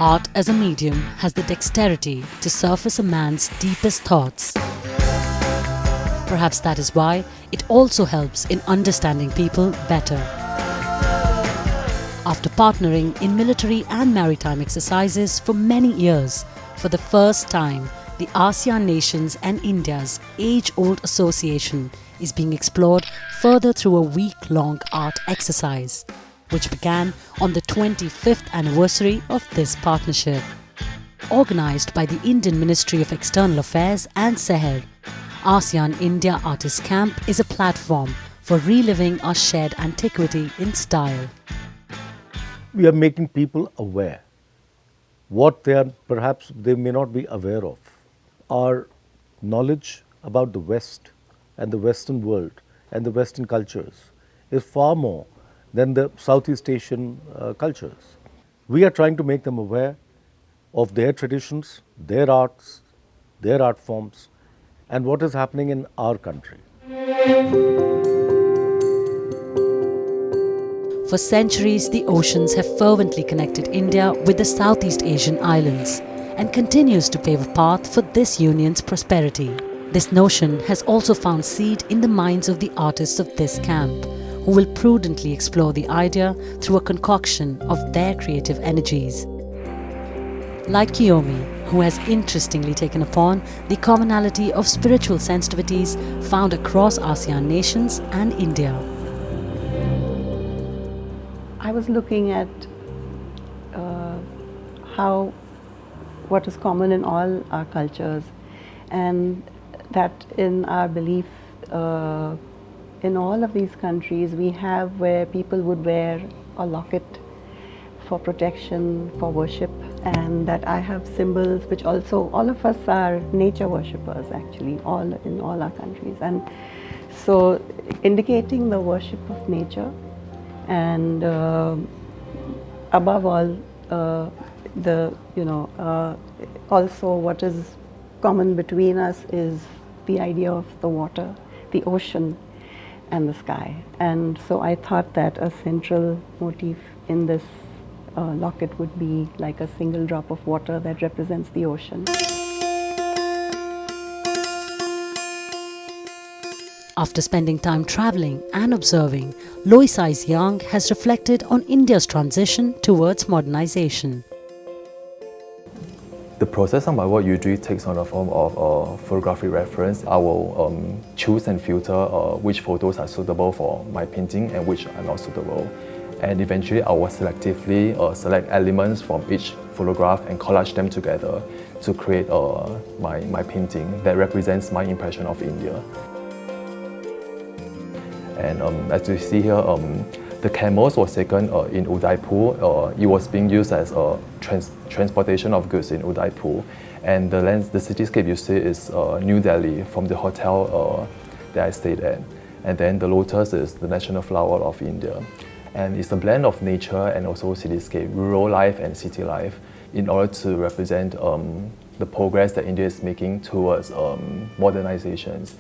Art as a medium has the dexterity to surface a man's deepest thoughts. Perhaps that is why it also helps in understanding people better. After partnering in military and maritime exercises for many years, for the first time, the ASEAN nations and India's age-old association is being explored further through a week-long art exercise, which began on the 25th anniversary of this partnership. Organised by the Indian Ministry of External Affairs and Seher, ASEAN India Artist Camp is a platform for reliving our shared antiquity in style. We are making people aware what perhaps they may not be aware of. Our knowledge about the West and the Western world and the Western cultures is far more than the Southeast Asian cultures. We are trying to make them aware of their traditions, their arts, their art forms, and what is happening in our country. For centuries, the oceans have fervently connected India with the Southeast Asian islands and continues to pave a path for this union's prosperity. This notion has also found seed in the minds of the artists of this camp, who will prudently explore the idea through a concoction of their creative energies. Like Kiyomi, who has interestingly taken upon the commonality of spiritual sensitivities found across ASEAN nations and India. I was looking at what is common in all our cultures, and that in our belief in all of these countries we have where people would wear a locket for protection, for worship, and that I have symbols which also, all of us are nature worshippers actually, in all our countries, and so indicating the worship of nature, and above all also what is common between us is the idea of the water, the ocean and the sky. And so I thought that a central motif in this locket would be like a single drop of water that represents the ocean. After spending time travelling and observing, Loisai Xiang has reflected on India's transition towards modernization. The process of my work usually takes on the form of photographic reference. I will choose and filter which photos are suitable for my painting and which are not suitable. And eventually I will selectively select elements from each photograph and collage them together to create my painting that represents my impression of India. And as you see here, the camels was taken in Udaipur. It was being used as a transportation of goods in Udaipur. And the cityscape you see is New Delhi from the hotel that I stayed at. And then the lotus is the national flower of India. And it's a blend of nature and also cityscape, rural life and city life, in order to represent the progress that India is making towards modernizations.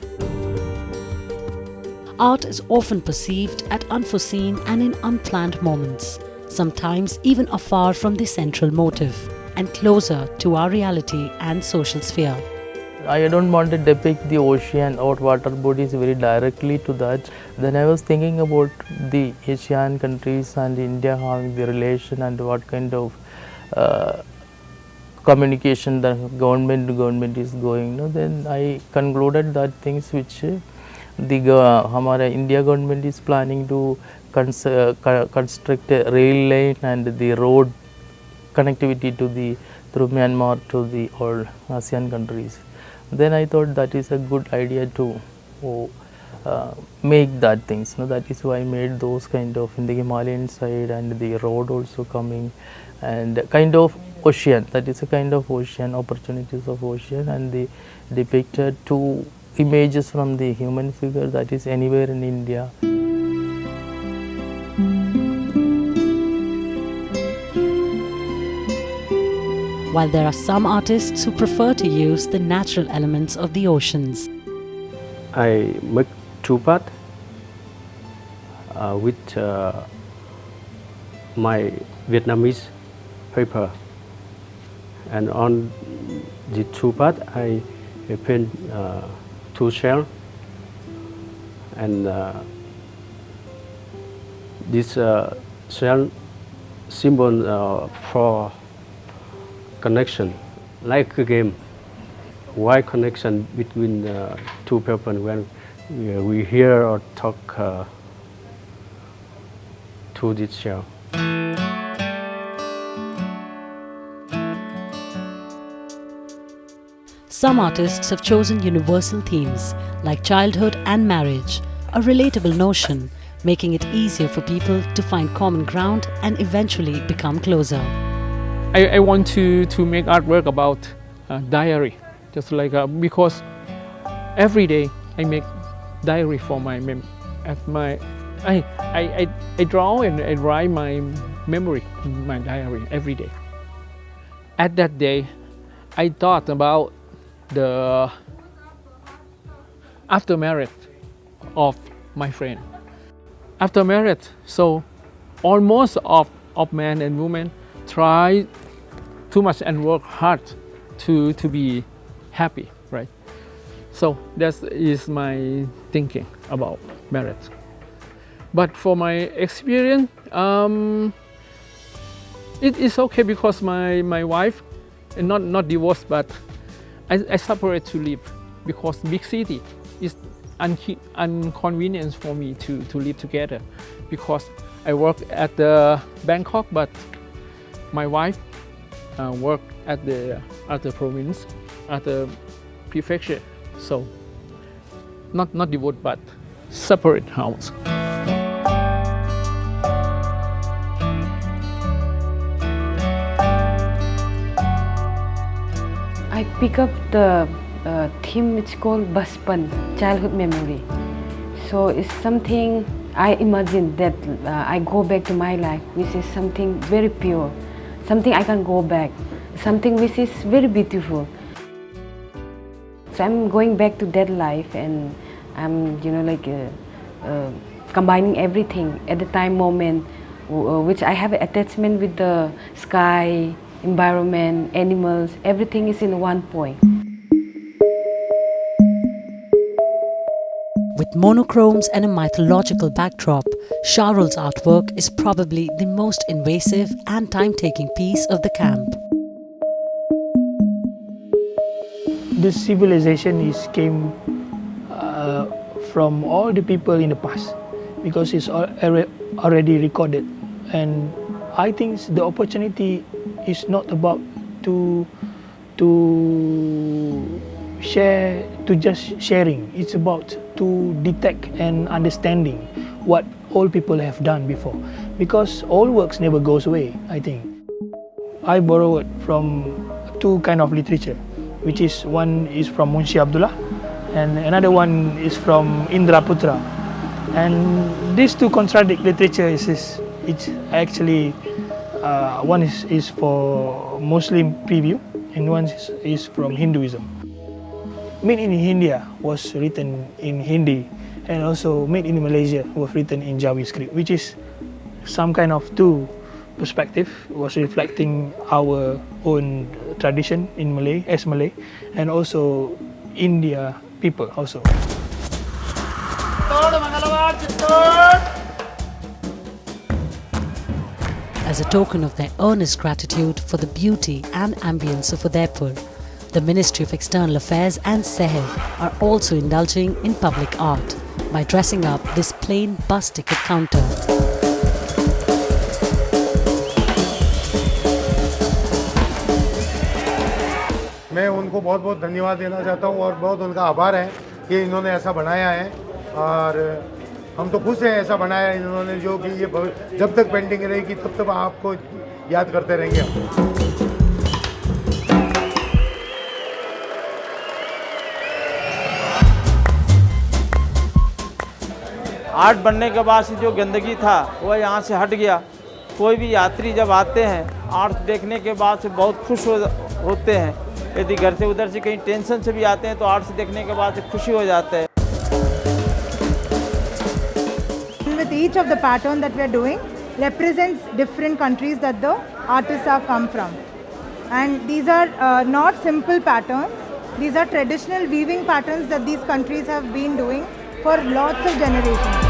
Art is often perceived at unforeseen and in unplanned moments, sometimes even afar from the central motive and closer to our reality and social sphere. I don't want to depict the ocean or water bodies very directly to that. Then I was thinking about the Asian countries and India having the relation and what kind of communication the government to government is going. Then I concluded that things which हमारा India government is planning to construct a rail line and the road connectivity to through Myanmar to the all ASEAN countries. Then I thought that is a good idea to make that things. That is why I made those kind of in the Himalayan side and the road also coming and kind of ocean. That is a kind of ocean, opportunities of ocean, and they depicted two images from the human figure that is anywhere in India. While there are some artists who prefer to use the natural elements of the oceans. I make two parts with my Vietnamese paper And on the two part, I paint two shells, and this shell symbol for connection, like a game. Why connection between two people when we hear or talk to this shell? Some artists have chosen universal themes like childhood and marriage, a relatable notion, making it easier for people to find common ground and eventually become closer. I want to make artwork about diary, just like because every day I make diary for my I draw and I write my memory in my diary every day. At that day, I thought about the after marriage of my friend. After marriage, so almost of men and women try too much and work hard to be happy, right? So that is my thinking about marriage. But for my experience, it is okay because my wife, not divorced, but I separate to live because big city is inconvenience for me to live together because I work at the Bangkok, but my wife work at the province, at the prefecture. So not divorced, but separate house. I pick up the theme which called Baspan, childhood memory. So it's something I imagine that I go back to my life, which is something very pure, something I can go back, something which is very beautiful. So I'm going back to that life, and I'm combining everything at the time moment, which I have an attachment with the sky, environment, animals, everything is in one point. With monochromes and a mythological backdrop, Shahrul's artwork is probably the most invasive and time-taking piece of the camp. This civilization came from all the people in the past because it's already recorded, and I think the opportunity is not about to share, to just sharing. It's about to detect and understanding what all people have done before, because all works never goes away. I think I borrowed from two kind of literature, which is one is from Munshi Abdullah and another one is from Indra Putra, and these two contradict literature it's actually one is for Muslim preview and one is from Hinduism. Made in India was written in Hindi, and also Made in Malaysia was written in Jawi script, which is some kind of two perspective, was reflecting our own tradition in Malay, as Malay, and also India people also. As a token of their earnest gratitude for the beauty and ambience of Udaipur, the Ministry of External Affairs and Seher are also indulging in public art by dressing up this plain bus ticket counter. मैं उनको बहुत बहुत धन्यवाद देना चाहता हूँ और बहुत उनका आभार है कि इन्होंने ऐसा बनाया है, और हम तो खुश हैं ऐसा बनाया है इन्होंने, जो कि ये जब तक पेंटिंग रहेगी तब तक आपको याद करते रहेंगे हम। आर्ट बनने के बाद से जो गंदगी था वह यहाँ से हट गया। कोई भी यात्री जब आते हैं आर्ट देखने के बाद से बहुत खुश होते हैं। यदि घर से उधर से कहीं टेंशन से भी आते हैं तो आर्ट से देखने के बाद से खुशी हो जाते हैं। With each of the pattern that we are doing represents different countries that the artists have come from. And these are not simple patterns. These are traditional weaving patterns that these countries have been doing for lots of generations.